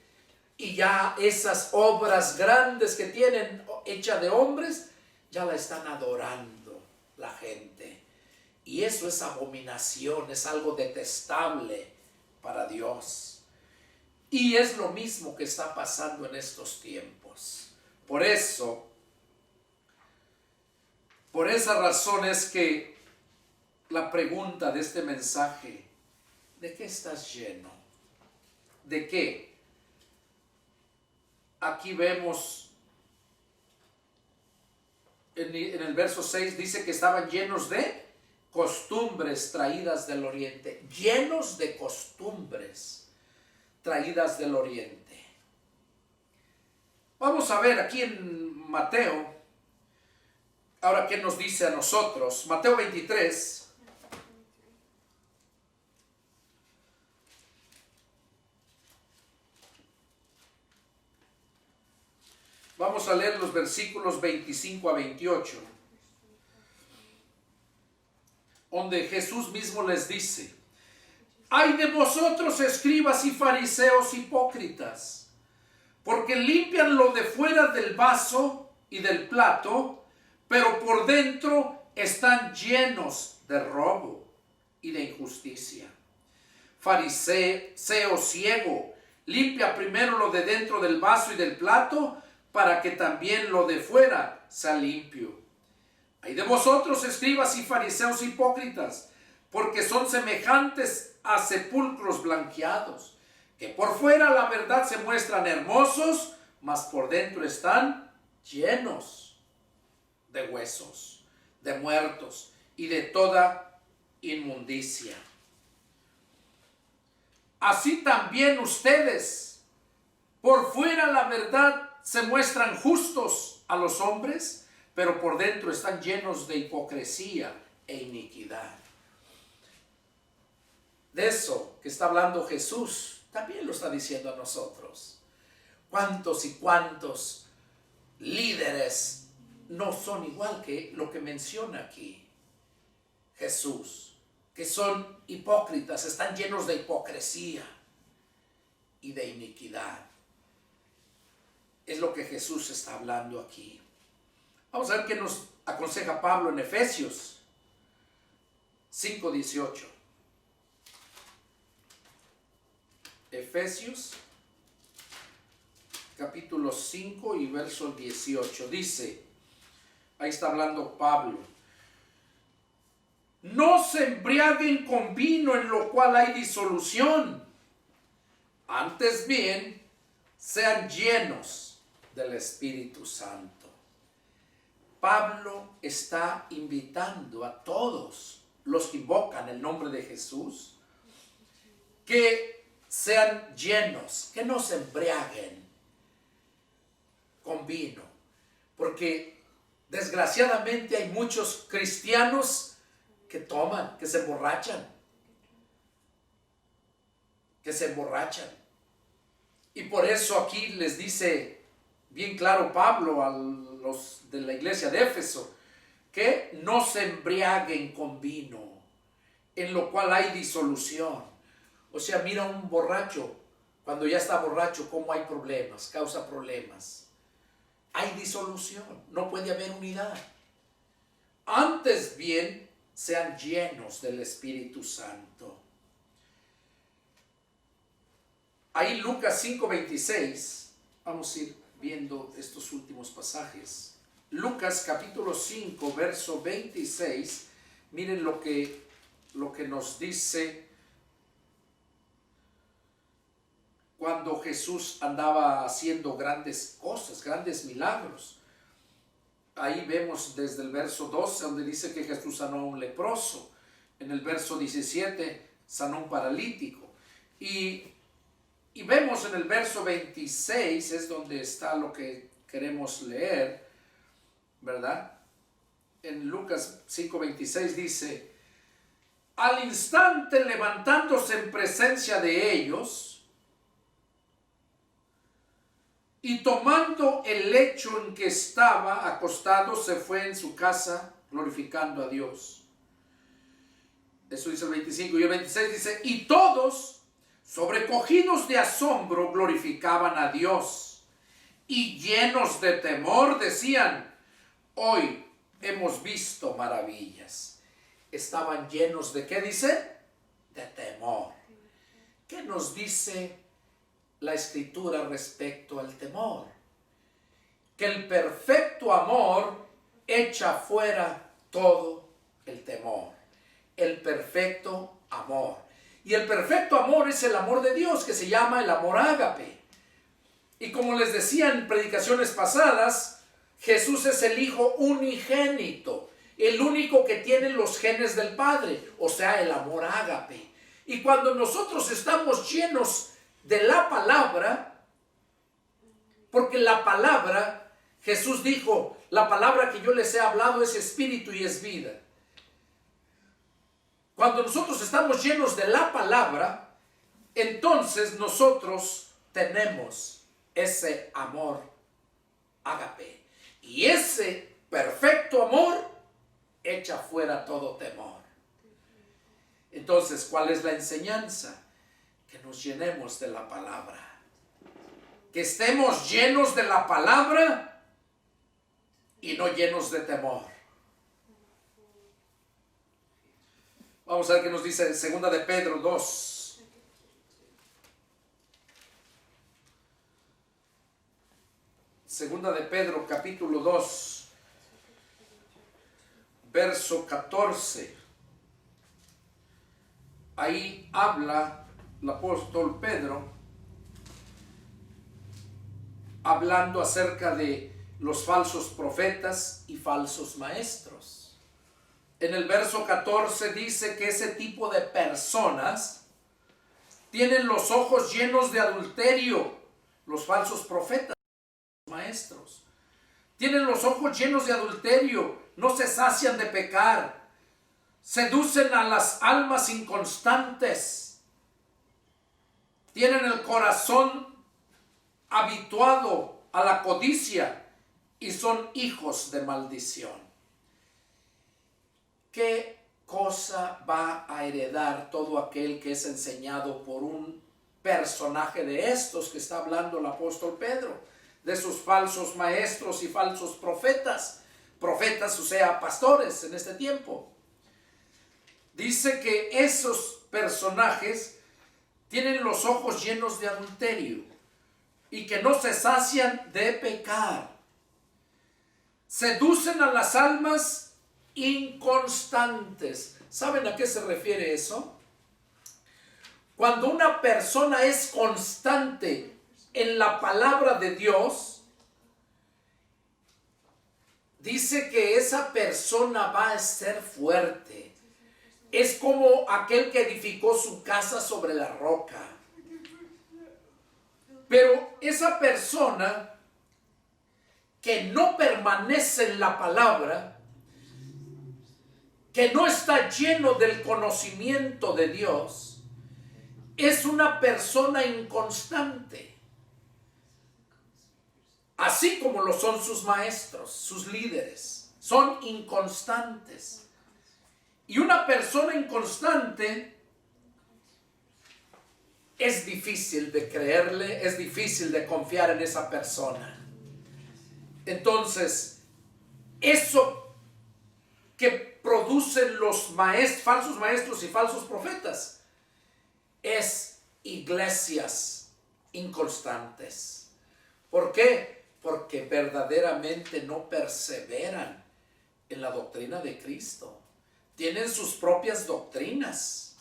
Y ya esas obras grandes que tienen hechas de hombres, ya la están adorando la gente. Y eso es abominación, es algo detestable para Dios. Y es lo mismo que está pasando en estos tiempos. Por esa razón es que la pregunta de este mensaje, ¿de qué estás lleno? ¿De qué? Aquí vemos en el verso 6 dice que estaban llenos de costumbres traídas del oriente. Llenos de costumbres traídas del oriente. Vamos a ver aquí en Mateo, ahora qué nos dice a nosotros. Mateo 23. Vamos a leer los versículos 25 a 28, donde Jesús mismo les dice: ¡ay de vosotros, escribas y fariseos hipócritas! Porque limpian lo de fuera del vaso y del plato, pero por dentro están llenos de robo y de injusticia. Fariseo ciego, limpia primero lo de dentro del vaso y del plato, para que también lo de fuera sea limpio. Ay de vosotros, escribas y fariseos hipócritas, porque son semejantes a sepulcros blanqueados, que por fuera la verdad se muestran hermosos, mas por dentro están llenos de huesos, de muertos y de toda inmundicia. Así también ustedes, por fuera la verdad se muestran justos a los hombres, pero por dentro están llenos de hipocresía e iniquidad. De eso que está hablando Jesús, también lo está diciendo a nosotros. ¿Cuántos y cuántos líderes no son igual que lo que menciona aquí Jesús? Que son hipócritas, están llenos de hipocresía y de iniquidad. Es lo que Jesús está hablando aquí. Vamos a ver qué nos aconseja Pablo en Efesios 5:18. Efesios capítulo 5 y verso 18. Dice, ahí está hablando Pablo: no se embriaguen con vino, en lo cual hay disolución. Antes bien, sean llenos del Espíritu Santo. Pablo está invitando a todos los que invocan el nombre de Jesús que sean llenos, que no se embriaguen con vino, porque desgraciadamente hay muchos cristianos que toman, que se emborrachan. Y por eso aquí les dice bien claro Pablo a los de la iglesia de Éfeso, que no se embriaguen con vino, en lo cual hay disolución. O sea, mira un borracho, cuando ya está borracho, cómo hay problemas, causa problemas. Hay disolución, no puede haber unidad. Antes bien, sean llenos del Espíritu Santo. Ahí Lucas 5:26, vamos a ir viendo estos últimos pasajes. Lucas capítulo 5, verso 26, miren lo que nos dice cuando Jesús andaba haciendo grandes cosas, grandes milagros. Ahí vemos desde el verso 12, donde dice que Jesús sanó a un leproso. En el verso 17, sanó a un paralítico. Y vemos en el verso 26, es donde está lo que queremos leer, ¿verdad? En Lucas 5:26 dice: al instante, levantándose en presencia de ellos y tomando el lecho en que estaba acostado, se fue en su casa glorificando a Dios. Eso dice el 25. Y el 26 dice: y todos, sobrecogidos de asombro, glorificaban a Dios, y llenos de temor decían: hoy hemos visto maravillas. Estaban llenos de, ¿qué dice? De temor. ¿Qué nos dice la Escritura respecto al temor? Que el perfecto amor echa fuera todo el temor. El perfecto amor. Y el perfecto amor es el amor de Dios, que se llama el amor ágape. Y como les decía en predicaciones pasadas, Jesús es el Hijo unigénito, el único que tiene los genes del Padre, o sea, el amor ágape. Y cuando nosotros estamos llenos de la palabra, porque la palabra, Jesús dijo, la palabra que yo les he hablado es espíritu y es vida. Cuando nosotros estamos llenos de la palabra, entonces nosotros tenemos ese amor ágape. Y ese perfecto amor echa fuera todo temor. Entonces, ¿cuál es la enseñanza? Que nos llenemos de la palabra. Que estemos llenos de la palabra y no llenos de temor. Vamos a ver qué nos dice en 2 de Pedro 2. Segunda de Pedro capítulo 2, verso 14. Ahí habla el apóstol Pedro hablando acerca de los falsos profetas y falsos maestros. En el verso 14 dice que ese tipo de personas tienen los ojos llenos de adulterio, los falsos profetas, los maestros. Tienen los ojos llenos de adulterio, no se sacian de pecar, seducen a las almas inconstantes, tienen el corazón habituado a la codicia y son hijos de maldición. ¿Qué cosa va a heredar todo aquel que es enseñado por un personaje de estos que está hablando el apóstol Pedro? De sus falsos maestros y falsos profetas. Profetas, o sea, pastores en este tiempo. Dice que esos personajes tienen los ojos llenos de adulterio y que no se sacian de pecar. Seducen a las almas inconstantes. ¿Saben a qué se refiere eso? Cuando una persona es constante en la palabra de Dios, dice que esa persona va a ser fuerte. Es como aquel que edificó su casa sobre la roca. Pero esa persona que no permanece en la palabra, que no está lleno del conocimiento de Dios, es una persona inconstante. Así como lo son sus maestros, sus líderes, son inconstantes. Y una persona inconstante es difícil de creerle, es difícil de confiar en esa persona. Entonces, eso que producen los falsos maestros y falsos profetas es iglesias inconstantes. ¿Por qué? Porque verdaderamente no perseveran en la doctrina de Cristo. Tienen sus propias doctrinas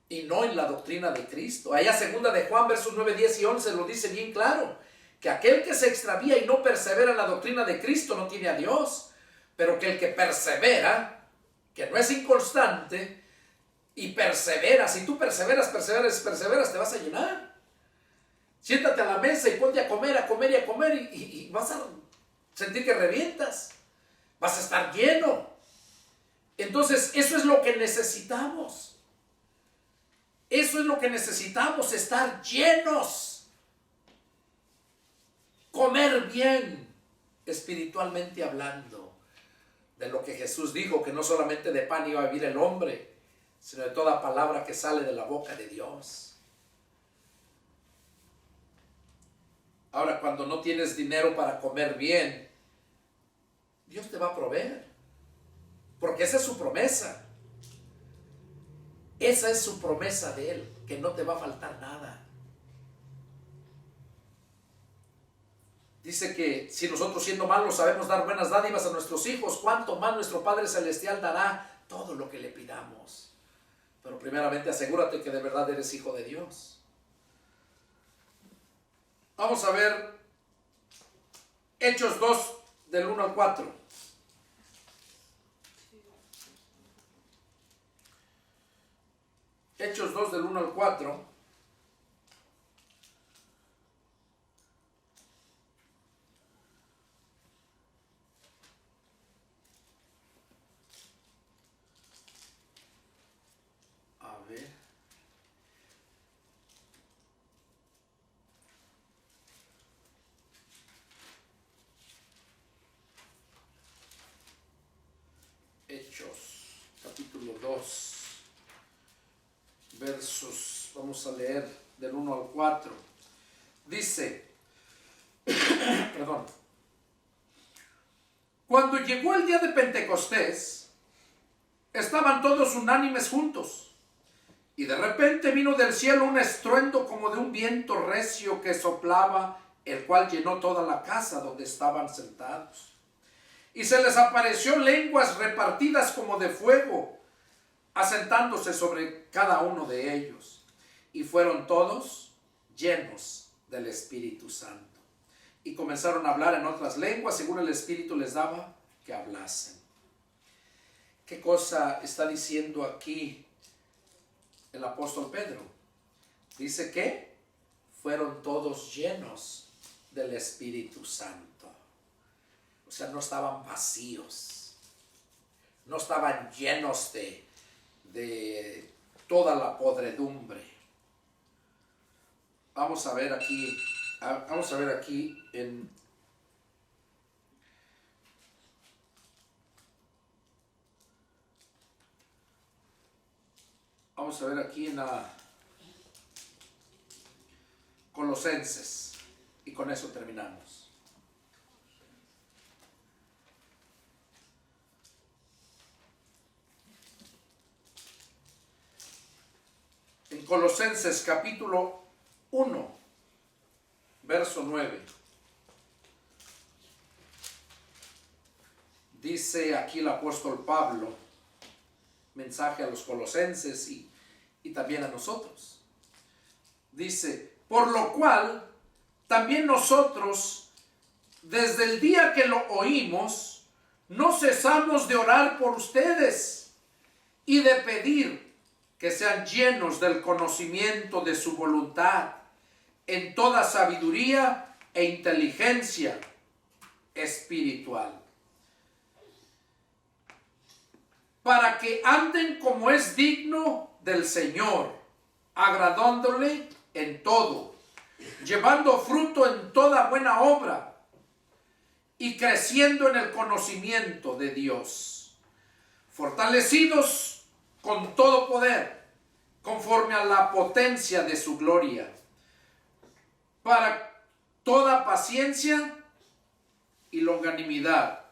y no en la doctrina de Cristo. Allá 2 de Juan versos 9, 10 y 11 lo dice bien claro, que aquel que se extravía y no persevera en la doctrina de Cristo no tiene a Dios, pero que el que persevera, que no es inconstante y persevera, si tú perseveras, te vas a llenar. Siéntate a la mesa y ponte a comer y vas a sentir que revientas, vas a estar lleno. Entonces, eso es lo que necesitamos. Eso es lo que necesitamos, estar llenos. Comer bien, espiritualmente hablando, de lo que Jesús dijo, que no solamente de pan iba a vivir el hombre, sino de toda palabra que sale de la boca de Dios. Ahora, cuando no tienes dinero para comer bien, Dios te va a proveer. Porque esa es su promesa. Esa es su promesa de Él, que no te va a faltar nada. Dice que si nosotros siendo malos sabemos dar buenas dádivas a nuestros hijos, cuánto más nuestro Padre Celestial dará todo lo que le pidamos. Pero primeramente asegúrate que de verdad eres hijo de Dios. Vamos a ver Hechos 2, del 1 al 4. Hechos 2, del 1 al 4. A ver. Hechos, capítulo 2, versos, vamos a leer del 1 al 4. Dice, perdón, cuando llegó el día de Pentecostés, estaban todos unánimes juntos, y de repente vino del cielo un estruendo como de un viento recio que soplaba, el cual llenó toda la casa donde estaban sentados. Y se les apareció lenguas repartidas como de fuego, asentándose sobre cada uno de ellos. Y fueron todos llenos del Espíritu Santo. Y comenzaron a hablar en otras lenguas, según el Espíritu les daba que hablasen. ¿Qué cosa está diciendo aquí el apóstol Pedro? Dice que fueron todos llenos del Espíritu Santo. O sea, no estaban vacíos, no estaban llenos de toda la podredumbre. Vamos a ver aquí en Colosenses, y con eso terminamos. En Colosenses capítulo 1, verso 9. Dice aquí el apóstol Pablo, mensaje a los colosenses y también a nosotros. Dice, por lo cual también nosotros, desde el día que lo oímos, no cesamos de orar por ustedes y de pedir que sean llenos del conocimiento de su voluntad en toda sabiduría e inteligencia espiritual, para que anden como es digno del Señor, agradándole en todo, llevando fruto en toda buena obra y creciendo en el conocimiento de Dios, fortalecidos con todo poder, conforme a la potencia de su gloria, para toda paciencia y longanimidad,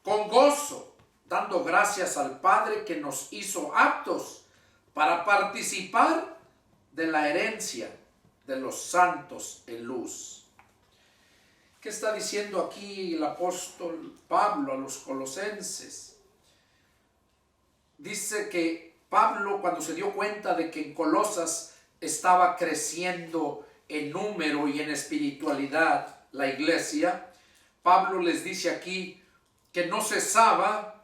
con gozo, dando gracias al Padre que nos hizo aptos para participar de la herencia de los santos en luz. ¿Qué está diciendo aquí el apóstol Pablo a los colosenses? Dice que Pablo, cuando se dio cuenta de que en Colosas estaba creciendo en número y en espiritualidad la iglesia, Pablo les dice aquí que no cesamos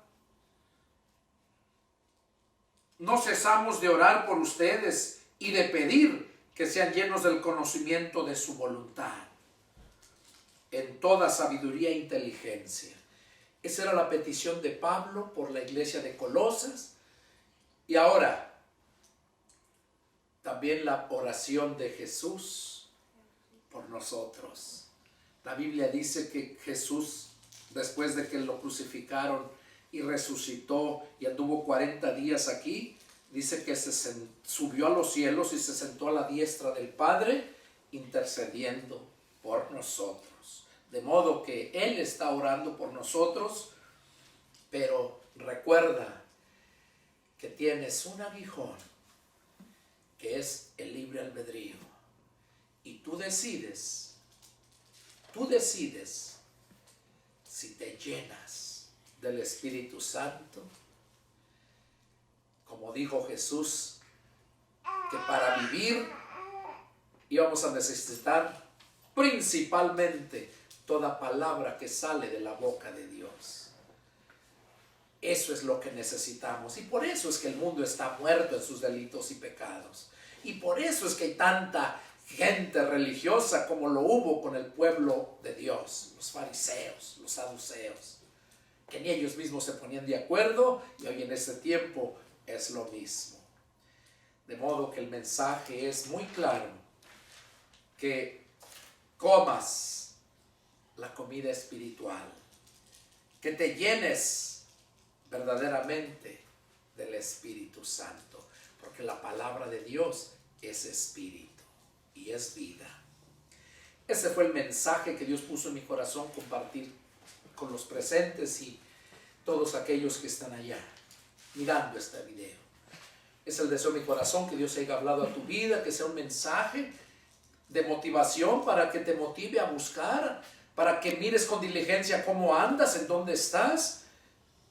de orar por ustedes y de pedir que sean llenos del conocimiento de su voluntad, en toda sabiduría e inteligencia. Esa era la petición de Pablo por la iglesia de Colosas. Y ahora, también la oración de Jesús por nosotros. La Biblia dice que Jesús, después de que lo crucificaron y resucitó y anduvo 40 días aquí, dice que subió a los cielos y se sentó a la diestra del Padre, intercediendo por nosotros. De modo que Él está orando por nosotros, pero recuerda que tienes un aguijón, que es el libre albedrío, y tú decides si te llenas del Espíritu Santo, como dijo Jesús, que para vivir íbamos a necesitar principalmente toda palabra que sale de la boca de Dios. Eso es lo que necesitamos. Y por eso es que el mundo está muerto en sus delitos y pecados. Y por eso es que hay tanta gente religiosa como lo hubo con el pueblo de Dios, los fariseos, los saduceos, que ni ellos mismos se ponían de acuerdo, y hoy en este tiempo es lo mismo. De modo que el mensaje es muy claro, que comas la comida espiritual, que te llenes verdaderamente del Espíritu Santo, porque la palabra de Dios es espíritu y es vida. Ese fue el mensaje que Dios puso en mi corazón compartir con los presentes y todos aquellos que están allá mirando este video. Es el deseo de mi corazón que Dios haya hablado a tu vida, que sea un mensaje de motivación para que te motive a buscar, para que mires con diligencia cómo andas, en dónde estás,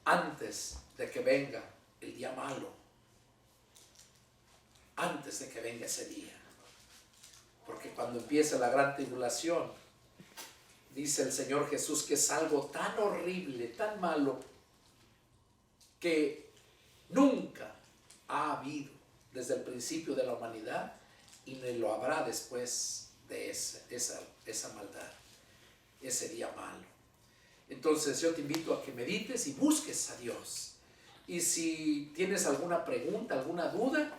antes de que venga el día malo, antes de que venga ese día. Porque cuando empiece la gran tribulación, dice el Señor Jesús que es algo tan horrible, tan malo, que nunca ha habido desde el principio de la humanidad y ni lo habrá después de esa maldad, ese día malo. Entonces yo te invito a que medites y busques a Dios. Y si tienes alguna pregunta, alguna duda,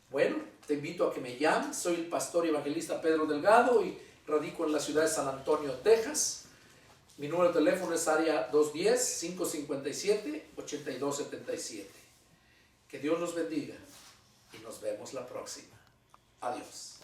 bueno, te invito a que me llames. Soy el pastor y evangelista Pedro Delgado y radico en la ciudad de San Antonio, Texas. Mi número de teléfono es área 210-557-8277. Que Dios los bendiga y nos vemos la próxima. Adiós.